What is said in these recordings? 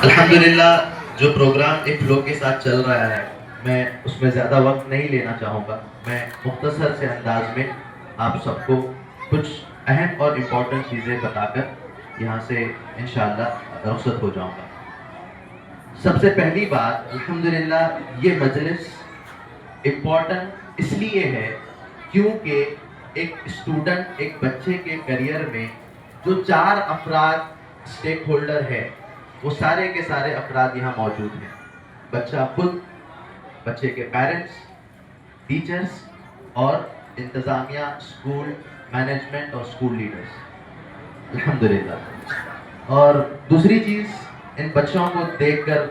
الحمدللہ جو پروگرام ایک فلو کے ساتھ چل رہا ہے، میں اس میں زیادہ وقت نہیں لینا چاہوں گا. میں مختصر سے انداز میں آپ سب کو کچھ اہم اور امپورٹنٹ چیزیں بتا کر یہاں سے انشاءاللہ رخصت ہو جاؤں گا. سب سے پہلی بات، الحمدللہ یہ مجلس امپورٹنٹ اس لیے ہے کیونکہ ایک اسٹوڈنٹ، ایک بچے کے کریئر میں جو 4 افراد اسٹیک ہولڈر ہے، وہ سارے کے سارے افراد یہاں موجود ہیں. بچہ خود، بچے کے پیرنٹس، ٹیچرز اور انتظامیہ، اسکول مینجمنٹ اور اسکول لیڈرز. الحمدللہ. اور دوسری چیز، ان بچوں کو دیکھ کر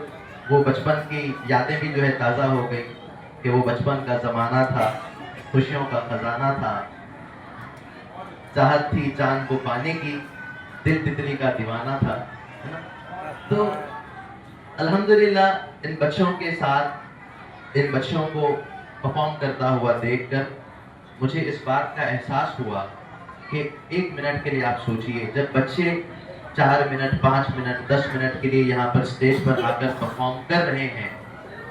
وہ بچپن کی یادیں بھی جو ہے تازہ ہو گئی کہ وہ بچپن کا زمانہ تھا، خوشیوں کا خزانہ تھا، چاہت تھی چاند کو پانے کی، دل تتلی کا دیوانہ تھا، ہے نا؟ تو الحمدللہ ان بچوں کے ساتھ، ان بچوں کو پرفارم کرتا ہوا دیکھ کر مجھے اس بات کا احساس ہوا کہ 1 منٹ کے لیے آپ سوچئے، جب بچے 4 منٹ، 5 منٹ، 10 منٹ کے لیے یہاں پر اسٹیج پر آ کر پرفارم کر رہے ہیں،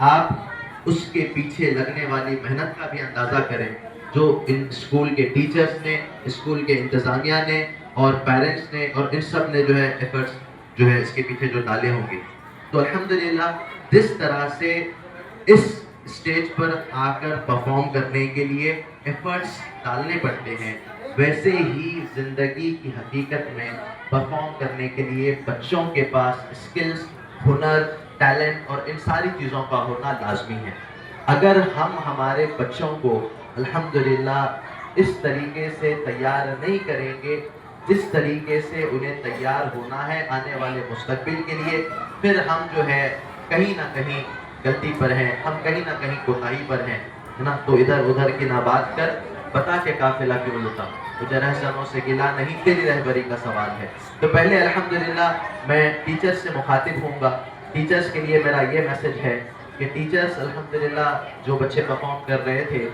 آپ اس کے پیچھے لگنے والی محنت کا بھی اندازہ کریں جو ان اسکول کے ٹیچرز نے، اسکول کے انتظامیہ نے اور پیرنٹس نے اور ان سب نے جو ہے ایفرٹس جو ہے اس کے پیچھے جو ڈالے ہوں گے. تو الحمدللہ جس طرح سے اس اسٹیج پر آ کر پرفارم کرنے کے لیے ایفرٹس ڈالنے پڑتے ہیں، ویسے ہی زندگی کی حقیقت میں پرفارم کرنے کے لیے بچوں کے پاس اسکلز، ہنر، ٹیلنٹ اور ان ساری چیزوں کا ہونا لازمی ہے. اگر ہم ہمارے بچوں کو الحمدللہ اس طریقے سے تیار نہیں کریں گے جس طریقے سے انہیں تیار ہونا ہے آنے والے مستقبل کے لیے، پھر ہم جو ہے کہیں نہ کہیں غلطی پر ہیں، ہم کہیں نہ کہیں کوتاہی پر ہیں، ہے نا؟ تو ادھر ادھر کی نہ بات کر، بتا کے قافلہ کیوں لٹا، مجھے رہزنوں سے گلا نہیں، تیری رہبری کا سوال ہے. تو پہلے الحمدللہ میں ٹیچرز سے مخاطب ہوں گا. ٹیچرز کے لیے میرا یہ میسج ہے کہ ٹیچرز الحمدللہ جو بچے پرفارم کر رہے تھے،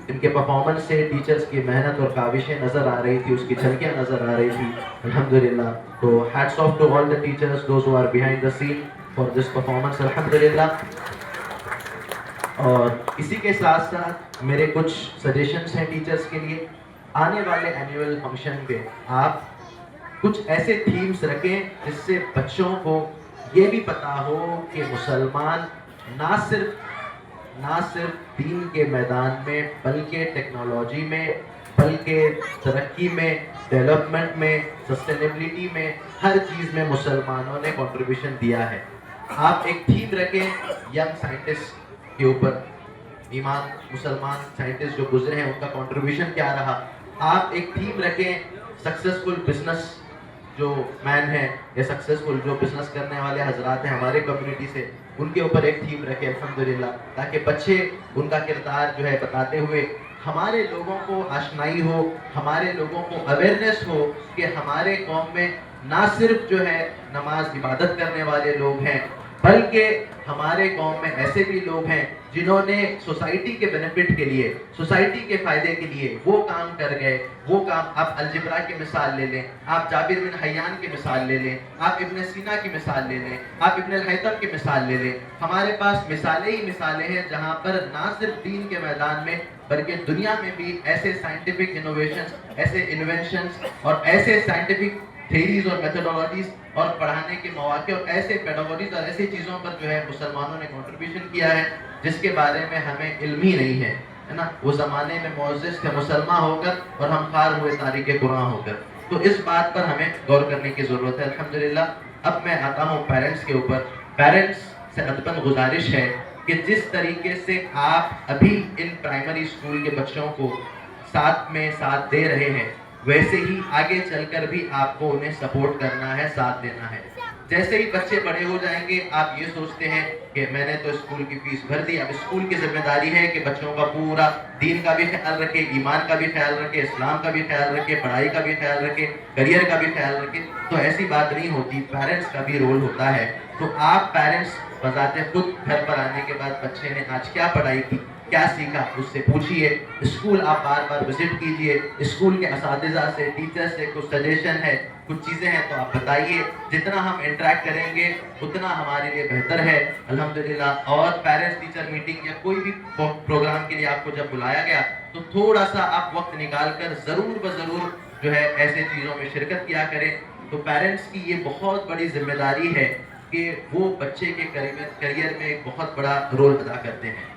ان کے پرفارمنس سے ٹیچرز کی محنت اور کاوشیں نظر آ رہی تھی، اس کی جھلکیاں نظر آ رہی تھی الحمدللہ. تو hats off to all the teachers, those who are behind the scene for this performance الحمدللہ. اور اسی کے ساتھ ساتھ میرے کچھ سجیشنز ہیں ٹیچرز کے لیے. آنے والے اینیول فنکشن پہ آپ کچھ ایسے تھیمز رکھیں جس سے بچوں کو یہ بھی پتا ہو کہ مسلمان نہ صرف دین کے میدان میں بلکہ ٹیکنالوجی میں، بلکہ ترقی میں، ڈیولپمنٹ میں، سسٹینیبلٹی میں، ہر چیز میں مسلمانوں نے کنٹریبیوشن دیا ہے. آپ ایک تھیم رکھیں ینگ سائنٹسٹ کے اوپر، ایمان مسلمان سائنٹسٹ جو گزرے ہیں ان کا کنٹریبیوشن کیا رہا. آپ ایک تھیم رکھیں سکسیسفل بزنس جو مین ہیں یا سکسیسفل جو بزنس کرنے والے حضرات ہیں ہمارے کمیونٹی سے، ان کے اوپر ایک تھیم رکھے الحمدللہ، تاکہ بچے ان کا کردار جو ہے بتاتے ہوئے ہمارے لوگوں کو آشنائی ہو، ہمارے لوگوں کو اویئرنیس ہو کہ ہمارے قوم میں نہ صرف جو ہے نماز عبادت کرنے والے لوگ ہیں، بلکہ ہمارے قوم میں ایسے بھی لوگ ہیں جنہوں نے سوسائٹی کے بینیفٹ کے لیے، سوسائٹی کے فائدے کے لیے وہ کام کر گئے. وہ کام، آپ الجبرا کی مثال لے لیں، آپ جابر بن حیان کی مثال لے لیں، آپ ابن سینا کی مثال لے لیں، آپ ابن الہیثم کی مثال لے لیں. ہمارے پاس مثالیں ہی مثالیں ہیں جہاں پر نہ صرف دین کے میدان میں بلکہ دنیا میں بھی ایسے سائنٹیفک انوویشنز، ایسے انوینشنز اور ایسے سائنٹیفک تھیریز اور میتھڈولوجیز اور پڑھانے کے مواقع اور ایسے پیڈاگوجیز اور ایسی چیزوں پر جو ہے مسلمانوں نے کنٹریبیوشن کیا ہے جس کے بارے میں ہمیں علم ہی نہیں ہے نا. وہ زمانے میں معزز تھے مسلمان ہو کر اور ہم خار ہوئے تاریخ قرآن ہو کر. تو اس بات پر ہمیں غور کرنے کی ضرورت ہے الحمدللہ. اب میں آتا ہوں پیرنٹس کے اوپر. پیرنٹس سے ادباً گزارش ہے کہ جس طریقے سے آپ ابھی ان پرائمری اسکول کے بچوں کو ساتھ دے رہے ہیں، ویسے ہی آگے چل کر بھی آپ کو انہیں سپورٹ کرنا ہے، ساتھ دینا ہے. جیسے ہی بچے بڑے ہو جائیں گے آپ یہ سوچتے ہیں کہ میں نے تو اسکول کی فیس بھر دی، اب اسکول کی ذمہ داری ہے کہ بچوں کا پورا دین کا بھی خیال رکھے، ایمان کا بھی خیال رکھے، اسلام کا بھی خیال رکھے، پڑھائی کا بھی خیال رکھے، کریئر کا بھی خیال رکھے. تو ایسی بات نہیں ہوتی، پیرنٹس کا بھی رول ہوتا ہے. تو آپ پیرنٹس بذات خود گھر پر آنے کے بعد بچے نے آج کیا پڑھائی کی، کیا سیکھا، اس سے پوچھئے. اسکول آپ بار بار وزٹ کیجئے، اسکول کے اساتذہ سے، ٹیچر سے کچھ سجیشن ہے کچھ چیزیں ہیں تو آپ بتائیے. جتنا ہم انٹریکٹ کریں گے اتنا ہمارے لیے بہتر ہے الحمدللہ. اور پیرنٹس ٹیچر میٹنگ یا کوئی بھی پروگرام کے لیے آپ کو جب بلایا گیا تو تھوڑا سا آپ وقت نکال کر ضرور بضرور جو ہے ایسے چیزوں میں شرکت کیا کریں. تو پیرنٹس کی یہ بہت بڑی ذمہ داری ہے کہ وہ بچے کے کریئر میں ایک بہت بڑا رول ادا کرتے ہیں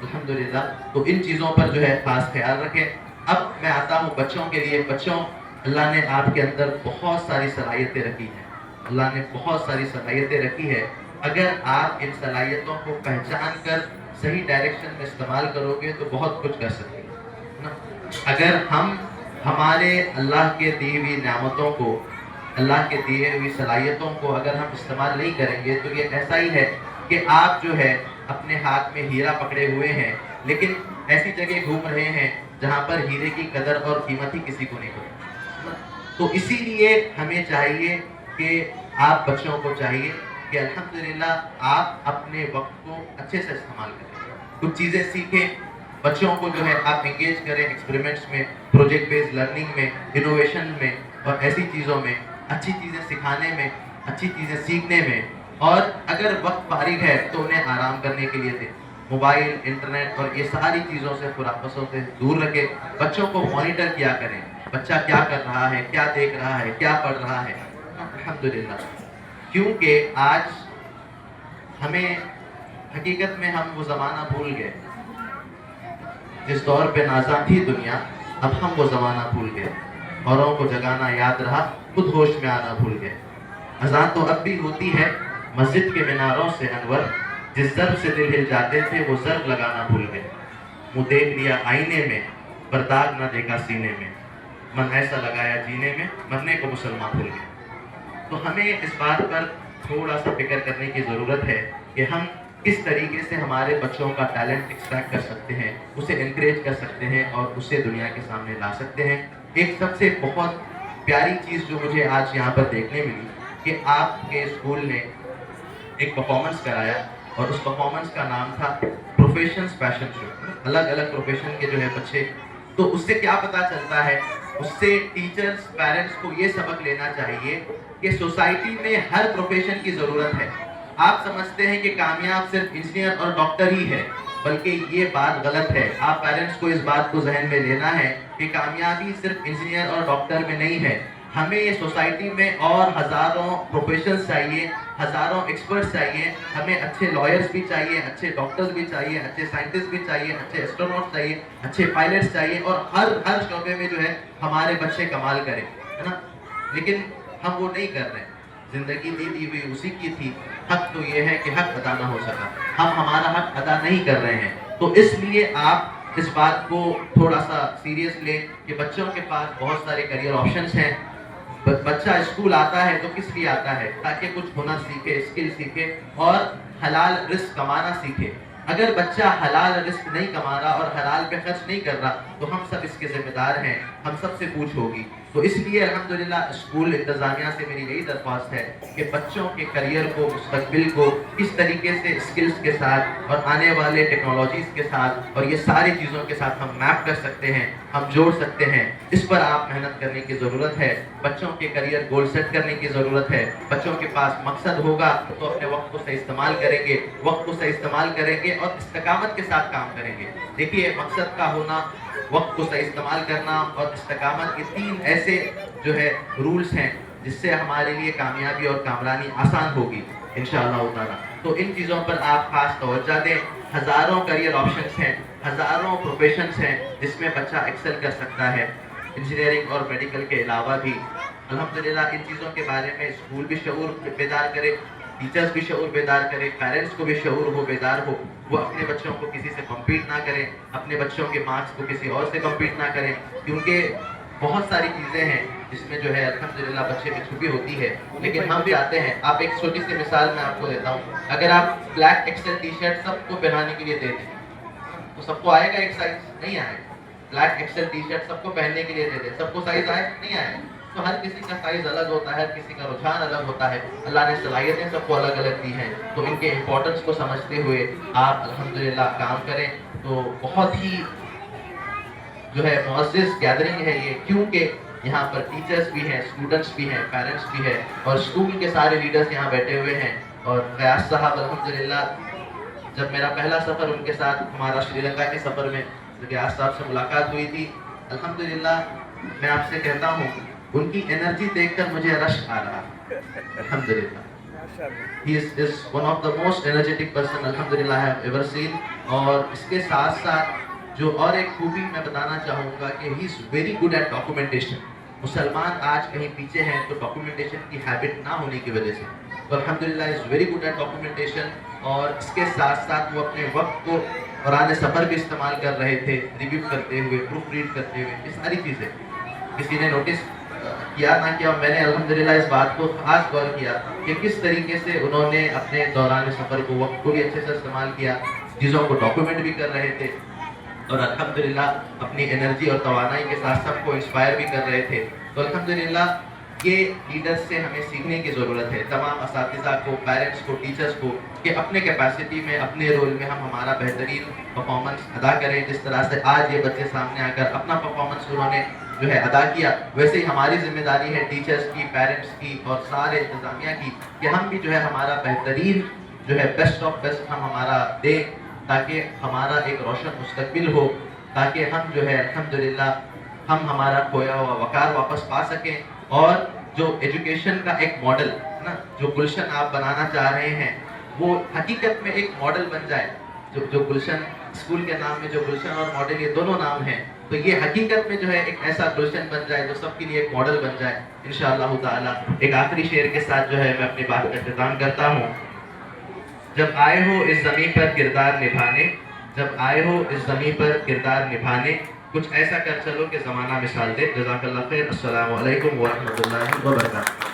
الحمدللہ. تو ان چیزوں پر جو ہے خاص خیال رکھیں. اب میں آتا ہوں بچوں کے لیے. بچوں، اللہ نے آپ کے اندر بہت ساری صلاحیتیں رکھی ہیں. اللہ نے بہت ساری صلاحیتیں رکھی ہے. اگر آپ ان صلاحیتوں کو پہچان کر صحیح ڈائریکشن میں استعمال کرو گے تو بہت کچھ کر سکتے ہیں. اگر ہم ہمارے اللہ کے دی ہوئی نعمتوں کو، اللہ کے دیے ہوئی صلاحیتوں کو اگر ہم استعمال نہیں کریں گے تو یہ ایسا ہی ہے کہ آپ جو ہے اپنے ہاتھ میں ہیرا پکڑے ہوئے ہیں لیکن ایسی جگہ گھوم رہے ہیں جہاں پر ہیرے کی قدر اور قیمت ہی کسی کو نہیں ہوتی. تو اسی لیے ہمیں چاہیے کہ آپ بچوں کو چاہیے کہ الحمدللہ آپ اپنے وقت کو اچھے سے استعمال کریں. کچھ چیزیں سیکھیں. بچوں کو جو ہے آپ انگیج کریں ایکسپیریمنٹس میں، پروجیکٹ بیس لرننگ میں، انوویشن میں اور ایسی چیزوں میں، اچھی چیزیں سکھانے میں، اچھی چیزیں سیکھنے میں. اور اگر وقت فارغ ہے تو انہیں آرام کرنے کے لیے دیں. موبائل، انٹرنیٹ اور یہ ساری چیزوں سے خرافاتوں سے دور رکھیں. بچوں کو مانیٹر کیا کریں. بچہ کیا کر رہا ہے، کیا دیکھ رہا ہے، کیا پڑھ رہا ہے الحمدللہ. کیونکہ آج ہمیں حقیقت میں ہم وہ زمانہ بھول گئے جس دور پہ نازاں تھی دنیا. اب ہم وہ زمانہ بھول گئے. اوروں کو جگانا یاد رہا، خود ہوش میں آنا بھول گئے. اذان تو اب بھی ہوتی ہے مسجد کے میناروں سے انور، جس ضرب سے دل ہل جاتے تھے وہ ضرب لگانا بھول گئے. منہ دیکھ لیا آئینے میں پر داغ نہ دیکھا سینے میں، من ایسا لگایا جینے میں مرنے کو مسلمان بھول گئے. تو ہمیں اس بات پر تھوڑا سا فکر کرنے کی ضرورت ہے کہ ہم کس طریقے سے ہمارے بچوں کا ٹیلنٹ ایکسٹریکٹ کر سکتے ہیں، اسے انکریج کر سکتے ہیں اور اسے دنیا کے سامنے لا سکتے ہیں. ایک سب سے بہت پیاری چیز جو مجھے آج یہاں پر دیکھنے ملی کہ آپ کے اسکول نے ایک پرفارمنس کرایا اور اس پرفارمنس کا نام تھا پروفیشنز پیشن شو. الگ الگ پروفیشن کے جو ہے بچے. تو اس سے کیا پتہ چلتا ہے؟ اس سے ٹیچرز، پیرنٹس کو یہ سبق لینا چاہیے کہ سوسائٹی میں ہر پروفیشن کی ضرورت ہے. آپ سمجھتے ہیں کہ کامیاب صرف انجینئر اور ڈاکٹر ہی ہے، بلکہ یہ بات غلط ہے. آپ پیرنٹس کو اس بات کو ذہن میں لینا ہے کہ کامیابی صرف انجینئر اور ڈاکٹر میں نہیں ہے. ہمیں یہ سوسائٹی میں اور ہزاروں پروفیشنز چاہیے، ہزاروں ایکسپرٹس چاہیے. ہمیں اچھے لائرز بھی چاہیے، اچھے ڈاکٹرز بھی چاہیے، اچھے سائنٹسٹ بھی چاہیے، اچھے ایسٹروناٹس چاہیے، اچھے پائلٹس چاہیے اور ہر شعبے میں جو ہے ہمارے بچے کمال کریں، ہے نا. لیکن ہم وہ نہیں کر رہے. زندگی دی ہوئی اسی کی تھی. حق تو یہ ہے کہ حق ادا نہ ہو سکا. ہم ہمارا حق ادا نہیں کر رہے ہیں. تو اس لیے آپ اس بات کو تھوڑا سا سیریس لیں کہ بچوں کے پاس بہت سارے کریئر آپشنس ہیں. بچہ اسکول آتا ہے تو کس لیے آتا ہے؟ تاکہ کچھ ہنر سیکھے، اسکل سیکھے اور حلال رزق کمانا سیکھے. اگر بچہ حلال رزق نہیں کما رہا اور حلال پہ خرچ نہیں کر رہا تو ہم سب اس کے ذمہ دار ہیں، ہم سب سے پوچھ ہوگی. تو اس لیے الحمدللہ اسکول انتظامیہ سے میری یہی درخواست ہے کہ بچوں کے کریئر کو، مستقبل کو کس طریقے سے اسکلز کے ساتھ اور آنے والے ٹیکنالوجیز کے ساتھ اور یہ ساری چیزوں کے ساتھ ہم میپ کر سکتے ہیں، ہم جوڑ سکتے ہیں. اس پر آپ محنت کرنے کی ضرورت ہے. بچوں کے کریئر گول سیٹ کرنے کی ضرورت ہے. بچوں کے پاس مقصد ہوگا تو اپنے وقت کو صحیح استعمال کریں گے، وقت کو صحیح استعمال کریں گے اور استقامت کے ساتھ کام کریں گے. دیکھیے، مقصد کا ہونا، وقت کو صحیح استعمال کرنا اور استقامت، یہ تین ایسے جو ہے رولز ہیں جس سے ہمارے لیے کامیابی اور کامرانی آسان ہوگی انشاءاللہ تعالیٰ. تو ان چیزوں پر آپ خاص توجہ دیں. ہزاروں کریئر آپشنس ہیں، ہزاروں پروفیشنس ہیں جس میں بچہ ایکسل کر سکتا ہے، انجینئرنگ اور میڈیکل کے علاوہ بھی. الحمدللہ ان چیزوں کے بارے میں اسکول بھی شعور بیدار کرے، ٹیچرز بھی شعور بیدار کرے، پیرنٹس کو بھی شعور ہو، بیدار ہو. وہ اپنے بچوں کو کسی سے کمپیٹ نہ کریں، اپنے بچوں کے مارکس کو کسی اور سے کمپیٹ نہ کریں. کیونکہ بہت ساری چیزیں ہیں جس میں جو ہے الحمدللہ بچے میں چھپی ہوتی ہے. لیکن ہم چاہتے ہیں، آپ ایک چھوٹی سی مثال میں آپ کو دیتا ہوں. اگر آپ بلیک ایکسل ٹی شرٹ سب کو پہنانے کے لیے دے دیں تو سب کو آئے گا ایک سائز؟ نہیں آئے گا. بلیک ایکسل ٹی شرٹ سب کو پہننے کے لیے دے دیں، سب کو سائز آئے؟ نہیں آئے. تو ہر کسی کا سائز الگ ہوتا ہے، ہر کسی کا رجحان الگ ہوتا ہے. اللہ نے صلاحیتیں سب کو الگ الگ دی ہیں. تو ان کے امپورٹنس کو سمجھتے ہوئے آپ الحمدللہ کام کریں. تو بہت ہی جو ہے معزز گیدرنگ ہے یہ، کیونکہ یہاں پر ٹیچرز بھی ہیں، اسٹوڈنٹس بھی ہیں، پیرنٹس بھی ہیں، اور اسکول کے سارے لیڈرز یہاں بیٹھے ہوئے ہیں. اور غیاث صاحب الحمدللہ، جب میرا پہلا سفر ان کے ساتھ ہمارا شری لنکا کے سفر میں غیاث صاحب سے ملاقات ہوئی تھی، الحمدللہ میں آپ سے کہتا ہوں ان کی انرجی دیکھ کر مجھے رشک آ رہا ہے. الحمدللہ he is one of the most energetic person الحمدللہ I have ever seen. اور اس کے ساتھ ساتھ جو اور ایک خوبی میں بتانا چاہوں گا کہ he is very good at documentation. مسلمان آج کہیں پیچھے ہیں تو ڈاکومنٹیشن کی ہیبٹ نہ ہونے کی وجہ سے، تو الحمدللہ is very good at documentation. اور اس کے ساتھ ساتھ وہ اپنے وقت کو قرآن سفر بھی استعمال کر رہے تھے، ریویو کرتے ہوئے، پروف ریڈ کرتے ہوئے. یہ ساری چیزیں کسی نے نوٹس کیا نہ کیا، میں نے الحمدللہ اس بات کو خاص غور کیا کہ کس طریقے سے انہوں نے اپنے دوران سفر کو، وقت کو بھی اچھے سے استعمال کیا، چیزوں کو ڈاکومنٹ بھی کر رہے تھے، اور الحمدللہ اپنی انرجی اور توانائی کے ساتھ سب کو انسپائر بھی کر رہے تھے. تو الحمدللہ یہ لیڈرز سے ہمیں سیکھنے کی ضرورت ہے، تمام اساتذہ کو، پیرنٹس کو، ٹیچرز کو، کہ اپنے کیپیسٹی میں، اپنے رول میں ہم ہمارا بہترین پرفارمنس ادا کریں. جس طرح سے آج یہ بچے سامنے آ کر اپنا پرفارمنس انہوں نے جو ہے ادا کیا، ویسے ہی ہماری ذمہ داری ہے ٹیچرز کی، پیرنٹس کی اور سارے انتظامیہ کی کہ ہم بھی جو ہے ہمارا بہترین جو ہے بیسٹ آف بیسٹ ہم ہمارا دیں، تاکہ ہمارا ایک روشن مستقبل ہو، تاکہ ہم جو ہے الحمدللہ ہم ہمارا کھویا ہوا وقار واپس پا سکیں. اور جو ایجوکیشن کا ایک ماڈل نا، جو گلشن آپ بنانا چاہ رہے ہیں، وہ حقیقت میں ایک ماڈل بن جائے. جو گلشن اسکول کے نام میں جو گلشن اور ماڈل یہ دونوں نام ہیں، تو یہ حقیقت میں جو ہے ایک ایسا گلشن بن جائے جو سب کے لیے ایک ماڈل بن جائے انشاءاللہ تعالی. ایک آخری شعر کے ساتھ جو ہے میں اپنی بات کا اختتام کرتا ہوں. جب آئے ہو اس زمین پر کردار نبھانے، جب آئے ہو اس زمین پر کردار نبھانے، کچھ ایسا کر چلو کہ زمانہ مثال دے. جزاک اللہ خیر. السلام علیکم ورحمۃ اللہ وبرکاتہ.